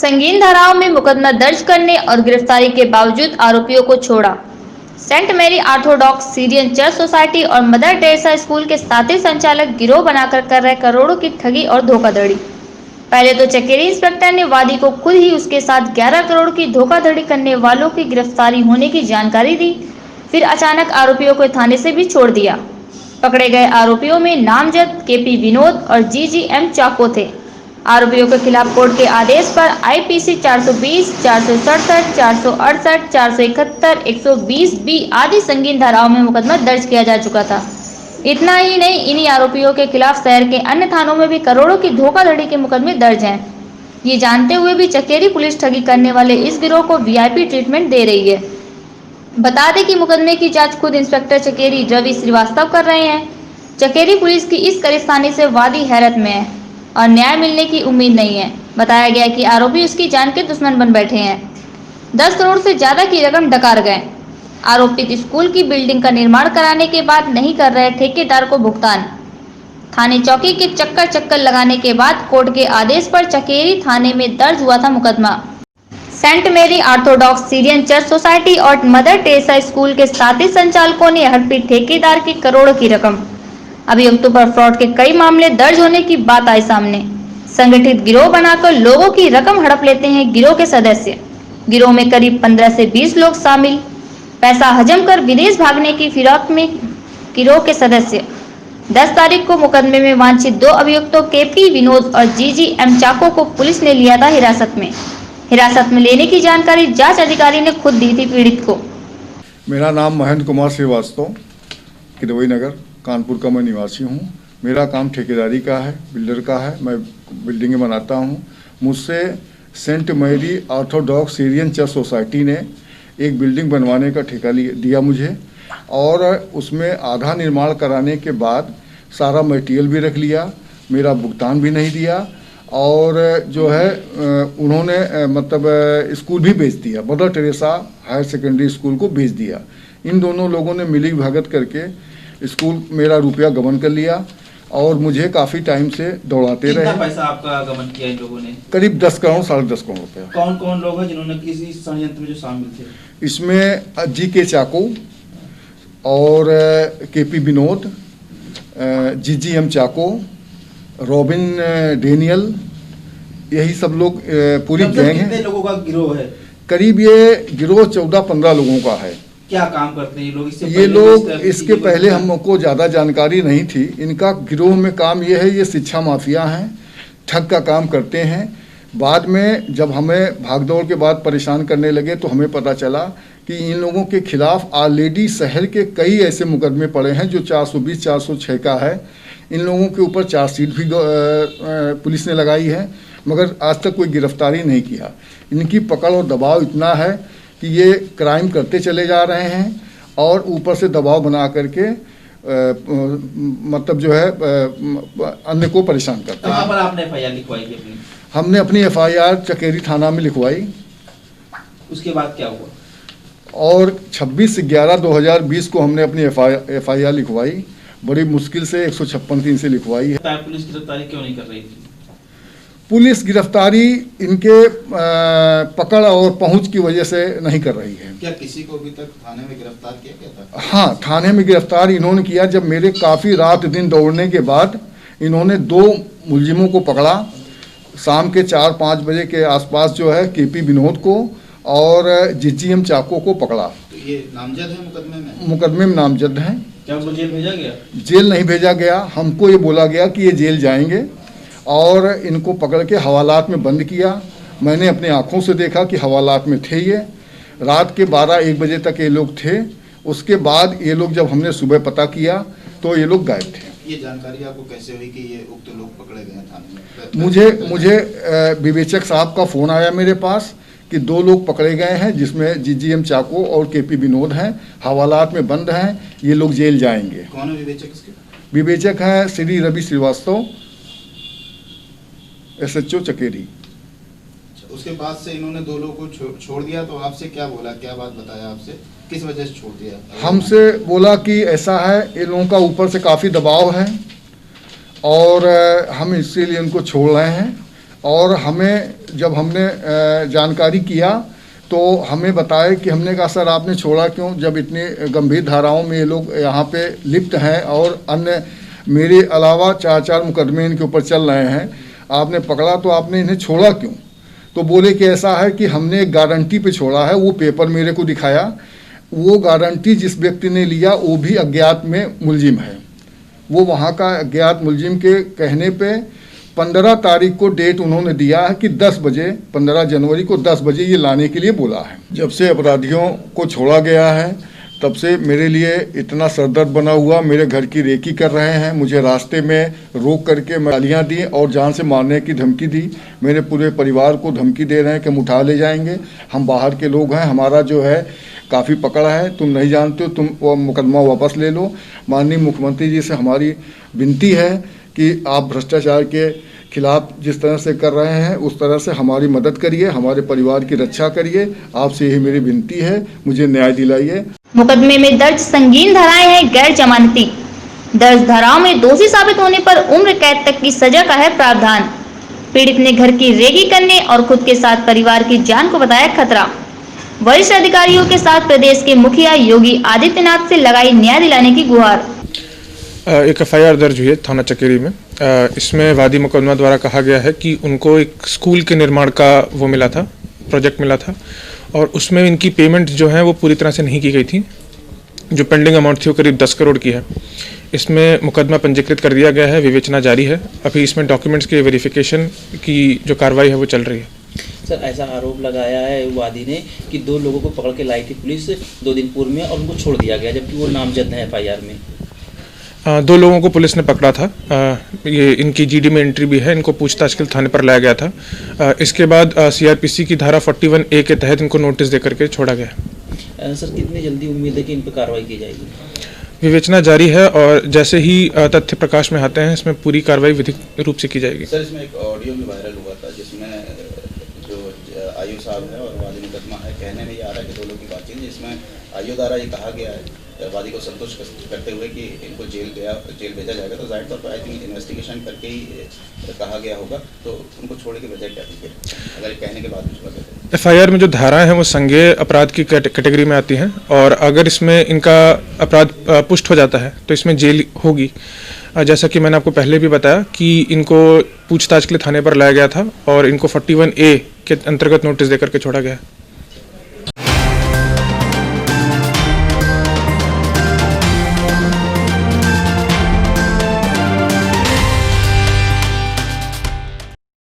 संगीन धाराओं में मुकदमा दर्ज करने और गिरफ्तारी के बावजूद आरोपियों को छोड़ा। सेंट मेरी ऑर्थोडॉक्स सीरियन चर्च सोसाइटी और मदर टेरेसा स्कूल के 7 संचालक गिरोह बनाकर कर रहे करोड़ों की ठगी और धोखाधड़ी। पहले तो चकेरी इंस्पेक्टर ने वादी को खुद ही उसके साथ 11 करोड़ की धोखाधड़ी करने वालों की गिरफ्तारी होने की जानकारी दी। फिर अचानक आरोपियों को थाने से भी छोड़ दिया। पकड़े गए आरोपियों में नामजद केपी विनोद और जीजीएम चाको थे। आरोपियों के खिलाफ कोर्ट के आदेश पर आईपीसी 420, 467, 468, 471, 120B आदि संगीन धाराओं में मुकदमा दर्ज किया जा चुका था। इतना ही नहीं, इन्हीं आरोपियों के खिलाफ शहर के अन्य थानों में भी करोड़ों की धोखाधड़ी के मुकदमे दर्ज हैं। ये जानते हुए भी चकेरी पुलिस ठगी करने वाले इस गिरोह को वीआईपी ट्रीटमेंट दे रही है। बता दें कि मुकदमे की जांच खुद इंस्पेक्टर चकेरी रवि श्रीवास्तव कर रहे हैं। चकेरी पुलिस की इस करिश्तानी से वादी हैरत में है और न्याय मिलने की उम्मीद नहीं है। बताया गया कि आरोपी उसकी जान के दुश्मन बन बैठे हैं। 10 करोड़ से ज्यादा की रकम डकार गए। आरोपित स्कूल की बिल्डिंग का निर्माण कराने के बाद नहीं कर रहे ठेकेदार को भुगतान। थाने चौकी के चक्कर लगाने के बाद कोर्ट के आदेश पर चकेरी थाने में दर्ज हुआ था मुकदमा। सेंट मेरी ऑर्थोडॉक्स सीरियन चर्च सोसाइटी और मदर टेरेसा स्कूल के 7 संचालकों ने हड़पी ठेकेदार की करोड़ों की रकम। अभियुक्तों पर फ्रॉड के कई मामले दर्ज होने की बात आई सामने। संगठित गिरोह बनाकर लोगों की रकम हड़प लेते हैं गिरोह के सदस्य। गिरोह में करीब 15 से 20 लोग शामिल। पैसा हजम कर विदेश भागने की फिराक में गिरोह के सदस्य। 10 तारीख को मुकदमे में वांछित 2 अभियुक्तों केपी विनोद और जीजीएम चाको को पुलिस ने लिया था हिरासत में। हिरासत में लेने की जानकारी जांच अधिकारी ने खुद दी थी पीड़ित को। मेरा नाम महेंद्र कुमार श्रीवास्तव, किदवई नगर, कानपुर का मैं निवासी हूँ। मेरा काम ठेकेदारी का है, बिल्डर का है। मैं बिल्डिंगें बनाता हूँ। मुझसे Saint Mary Orthodox Syrian church society ने एक बिल्डिंग बनवाने का ठेका दिया मुझे, और उसमें आधा निर्माण कराने के बाद सारा मटेरियल भी रख लिया। मेरा भुगतान भी नहीं दिया, और जो है उन्होंने मतलब स्कूल भी बेच दिया। Mother Teresa higher secondary school को बेच दिया। इन दोनों लोगों ने मिली भगत करके स्कूल मेरा रुपया गबन कर लिया और मुझे काफ़ी टाइम से दौड़ाते रहे। कितना पैसा आपका गबन किया इन लोगों ने? करीब 10 करोड़ 10.5 करोड़ रुपया। कौन कौन लोग हैं जिन्होंने किसी षड्यंत्र में जो शामिल थे? इसमें जीके चाको और केपी विनोद, जीजीएम चाको, रॉबिन डेनियल, यही सब लोग पूरी गैंग है। कितने लोगों का गिरोह है? करीब ये गिरोह 14-15 लोगों का है। क्या काम करते हैं ये लोग? ये लोग इसके पहले हमको ज़्यादा जानकारी नहीं थी। इनका गिरोह में काम ये है, ये शिक्षा माफिया हैं, ठग का काम करते हैं। बाद में जब हमें भागदौड़ के बाद परेशान करने लगे तो हमें पता चला कि इन लोगों के खिलाफ ऑलरेडी शहर के कई ऐसे मुकदमे पड़े हैं जो 420, 406 का है। इन लोगों के ऊपर चार्जशीट भी पुलिस ने लगाई है, मगर आज तक कोई गिरफ्तारी नहीं किया। इनकी पकड़ और दबाव इतना है कि ये क्राइम करते चले जा रहे हैं और ऊपर से दबाव बना करके मतलब जो है अन्य को परेशान करते हैं। कहाँ पर आपने एफआईआर लिखवाई थी अपनी? हमने अपनी एफआईआर चकेरी थाना में लिखवाई। उसके बाद क्या हुआ? और 26/11/2020 को हमने अपनी एफआईआर लिखवाई। बड़ी मुश्किल से 156(3) से लिखवाई है। पुलिस गिरफ्तारी क्यों नहीं कर रही थी? पुलिस गिरफ्तारी इनके पकड़ और पहुंच की वजह से नहीं कर रही है। क्या किसी को अभी तक थाने में गिरफ्तार किया गया था? हाँ, थाने में गिरफ्तार इन्होंने किया। जब मेरे काफ़ी रात दिन दौड़ने के बाद इन्होंने 2 मुलजिमों को पकड़ा। शाम के 4-5 बजे के आसपास जो है केपी विनोद को और जीजीएम चाको को पकड़ा। तो ये नामजद है मुकदमे में? मुकदमे में नामजद हैं। क्या उनको जेल भेजा गया? जेल नहीं भेजा गया। हमको ये बोला गया कि ये जेल जाएंगे, और इनको पकड़ के हवालात में बंद किया। मैंने अपनी आंखों से देखा कि हवालात में थे ये। रात के 12-1 बजे तक ये लोग थे। उसके बाद ये लोग, जब हमने सुबह पता किया तो ये लोग गायब थे। ये जानकारी आपको कैसे हुई कि ये उक्त लोग पकड़े गए थाने में? मुझे विवेचक साहब का फ़ोन आया मेरे पास कि 2 लोग पकड़े गए हैं, जिसमें जीजीएम चाको और केपी विनोद हैं, हवालात में बंद हैं, ये लोग जेल जाएंगे। कौन है विवेचक इसके? विवेचक हैं श्री रवि श्रीवास्तव, SHO चकेरी। उसके बाद से इन्होंने 2 लोगों को छोड़ दिया, तो आपसे क्या बोला, क्या बात बताया आपसे, किस वजह से छोड़ दिया? हमसे बोला कि ऐसा है, इन लोगों का ऊपर से काफ़ी दबाव है और हम इसीलिए इनको छोड़ रहे हैं। और हमें जब हमने जानकारी किया तो हमें बताया कि हमने कहा सर आपने छोड़ा क्यों, जब इतनी गंभीर धाराओं में ये लोग यहाँ पे लिप्त हैं और अन्य मेरे अलावा 4 मुकदमे इनके ऊपर चल रहे हैं, आपने पकड़ा तो आपने इन्हें छोड़ा क्यों? तो बोले कि ऐसा है कि हमने एक गारंटी पे छोड़ा है। वो पेपर मेरे को दिखाया, वो गारंटी जिस व्यक्ति ने लिया वो भी अज्ञात में मुलजिम है। वो वहाँ का अज्ञात मुलजिम के कहने पे 15 तारीख को डेट उन्होंने दिया है कि 10 बजे 15 जनवरी को 10 बजे ये लाने के लिए बोला है। जब से अपराधियों को छोड़ा गया है तब से मेरे लिए इतना सरदर्द बना हुआ। मेरे घर की रेकी कर रहे हैं, मुझे रास्ते में रोक करके गालियाँ दी और जान से मारने की धमकी दी। मेरे पूरे परिवार को धमकी दे रहे हैं कि हम उठा ले जाएंगे, हम बाहर के लोग हैं, हमारा जो है काफ़ी पकड़ है, तुम नहीं जानते हो, तुम वो मुकदमा वापस ले लो। माननीय मुख्यमंत्री जी से हमारी विनती है कि आप भ्रष्टाचार के खिलाफ जिस तरह से कर रहे हैं उस तरह से हमारी मदद करिए, हमारे परिवार की रक्षा करिए। आपसे यही मेरी विनती है, मुझे न्याय दिलाइए। मुकदमे में दर्ज संगीन धाराएं हैं गैर जमानती। दर्ज धाराओं में दोषी साबित होने पर उम्र कैद तक की सजा का है प्रावधान। पीड़ित ने घर की रेकी करने और खुद के साथ परिवार की जान को बताया खतरा। वरिष्ठ अधिकारियों के साथ प्रदेश के मुखिया योगी आदित्यनाथ से लगाई न्याय दिलाने की गुहार। एक FIR दर्ज हुई है थाना चकेरी में। इसमें वादी मुकदमा द्वारा कहा गया है कि उनको एक स्कूल के निर्माण का वो मिला था, प्रोजेक्ट मिला था, और उसमें इनकी पेमेंट जो है वो पूरी तरह से नहीं की गई थी। जो पेंडिंग अमाउंट थी वो करीब 10 करोड़ की है। इसमें मुकदमा पंजीकृत कर दिया गया है, विवेचना जारी है। अभी इसमें डॉक्यूमेंट्स के वेरिफिकेशन की जो कार्रवाई है वो चल रही है। सर, ऐसा आरोप लगाया है वादी ने कि 2 लोगों को पकड़ के लाई थी पुलिस 2 दिन पूर्व में और उनको छोड़ दिया गया, जबकि वो नामजद है FIR में। 2 लोगों को पुलिस ने पकड़ा था। ये इनकी GD में एंट्री भी है। इनको पूछताछ के लिए थाने पर लाया गया था। इसके बाद CRPC की धारा 41A के तहत इनको नोटिस देकर के छोड़ा गया। सर, कितनी जल्दी उम्मीद है कि इन पर कार्रवाई की जाएगी? विवेचना जारी है और जैसे ही तथ्य प्रकाश में आते हैं इसमें पूरी कार्रवाई विधिक रूप से की जाएगी। सर, इसमें एक ऑडियो भी वायरल हुआ था जिसमें जो आयु साहब है और वादी मुकदमा है, कहने में ये आ रहा है कि 2 लोगों की बातचीत, जिसमें आयु द्वारा ये कहा गया है वादी को संतुष्ट करते हुए कि इनको जेल भेजा जाएगा। तो जाहिर तौर पर आई थिंक इन्वेस्टिगेशन करके ही कहा गया होगा। तो उनको छोड़ने की वजह क्या थी अगर कहने के बाद कुछ कहते? FIR में जो धाराएं हैं वो संज्ञेय अपराध की कैटेगरी में आती हैं और अगर इसमें इनका अपराध पुष्ट हो जाता है तो इसमें जेल होगी। जैसा कि मैंने आपको पहले भी बताया कि इनको पूछताछ के लिए थाने पर लाया गया था और इनको 41A के अंतर्गत नोटिस देकर के छोड़ा गया है।